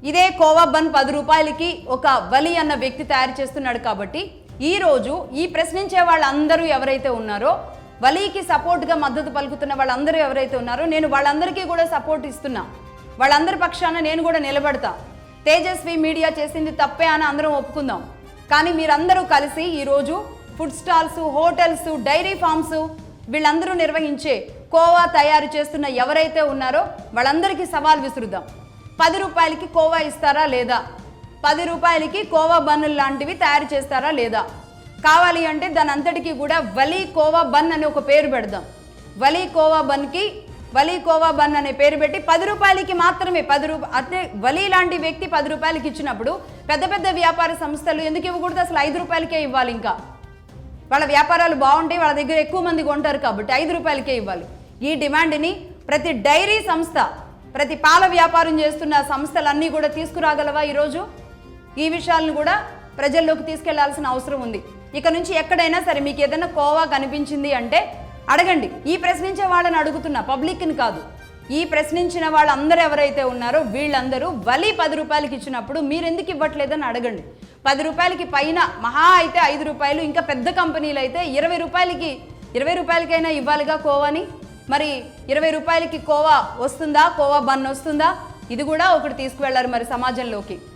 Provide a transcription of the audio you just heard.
ఇదే కోవా బన్ 10 రూపాయలకి ఒక వలి అన్న వ్యక్తి తయారు చేస్తున్నాడు. కాబట్టి ఈ రోజు ఈ ప్రశ్నించే వాళ్ళందరూ ఎవరైతే ఉన్నారో, వలీకి సపోర్ట్గా మద్దతు పలుకుతున్న వాళ్ళందరూ ఎవరైతే ఉన్నారో, నేను వాళ్ళందరికీ కూడా సపోర్ట్ ఇస్తున్నా. వాళ్ళందరి పక్షాన నేను కూడా నిలబడతా. తేజస్వి మీడియా చేసింది తప్పే అని అందరం ఒప్పుకుందాం. కానీ మీరందరూ కలిసి ఈరోజు food stalls, hotels, dairy farms వీళ్ళందరూ నిర్వహించే కోవా తయారు చేస్తున్న ఎవరైతే ఉన్నారో వాళ్ళందరికీ సవాల్ విసురుదాం. 10 రూపాయలకి కోవా ఇస్తారా లేదా? 10 రూపాయలకి కోవా బన్నులు లాంటివి తయారు చేస్తారా లేదా? కావాలి అంటే దాని అంతటికీ కూడా వలీ కోవా బన్ అని ఒక పేరు పెడదాం. వలీ కోవా బన్కి వలీ కోవా బన్ అనే పేరు పెట్టి 10 రూపాయలకి మాత్రమే అంటే వలీ లాంటి వ్యక్తి 10 రూపాయలకి ఇచ్చినప్పుడు పెద్ద పెద్ద వ్యాపార సంస్థలు ఎందుకు ఇవ్వకూడదు? అసలు 5 రూపాయలకే ఇవ్వాలి. ఇంకా వాళ్ళ వ్యాపారాలు బాగుంటాయి, వాళ్ళ దగ్గర ఎక్కువ మంది కొంటారు కాబట్టి 5 రూపాయలకే ఇవ్వాలి. ఈ డిమాండ్ని ప్రతి డైరీ సంస్థ, ప్రతి పాల వ్యాపారం చేస్తున్న సంస్థలన్నీ కూడా తీసుకురాగలవా? ఈరోజు ఈ విషయాలను కూడా ప్రజల్లోకి తీసుకెళ్లాల్సిన అవసరం ఉంది. ఇక నుంచి ఎక్కడైనా సరే మీకు ఏదైనా కోవా కనిపించింది అంటే అడగండి. ఈ ప్రశ్నించే వాళ్ళని అడుగుతున్నా, పబ్లిక్ని కాదు. ఈ ప్రశ్నించిన వాళ్ళందరూ ఎవరైతే ఉన్నారో వీళ్ళందరూ వలి 10 రూపాయలకి ఇచ్చినప్పుడు మీరు ఎందుకు ఇవ్వట్లేదని అడగండి. 10 రూపాయలకి పైన మహా అయితే 5 రూపాయలు, ఇంకా పెద్ద కంపెనీలు అయితే 20 రూపాయలకైనా ఇవ్వాలిగా కోవాని. మరి 20 రూపాయలకి కోవా వస్తుందా? కోవా బన్ వస్తుందా? ఇది కూడా ఒకటి తీసుకువెళ్ళారు మరి సమాజంలోకి.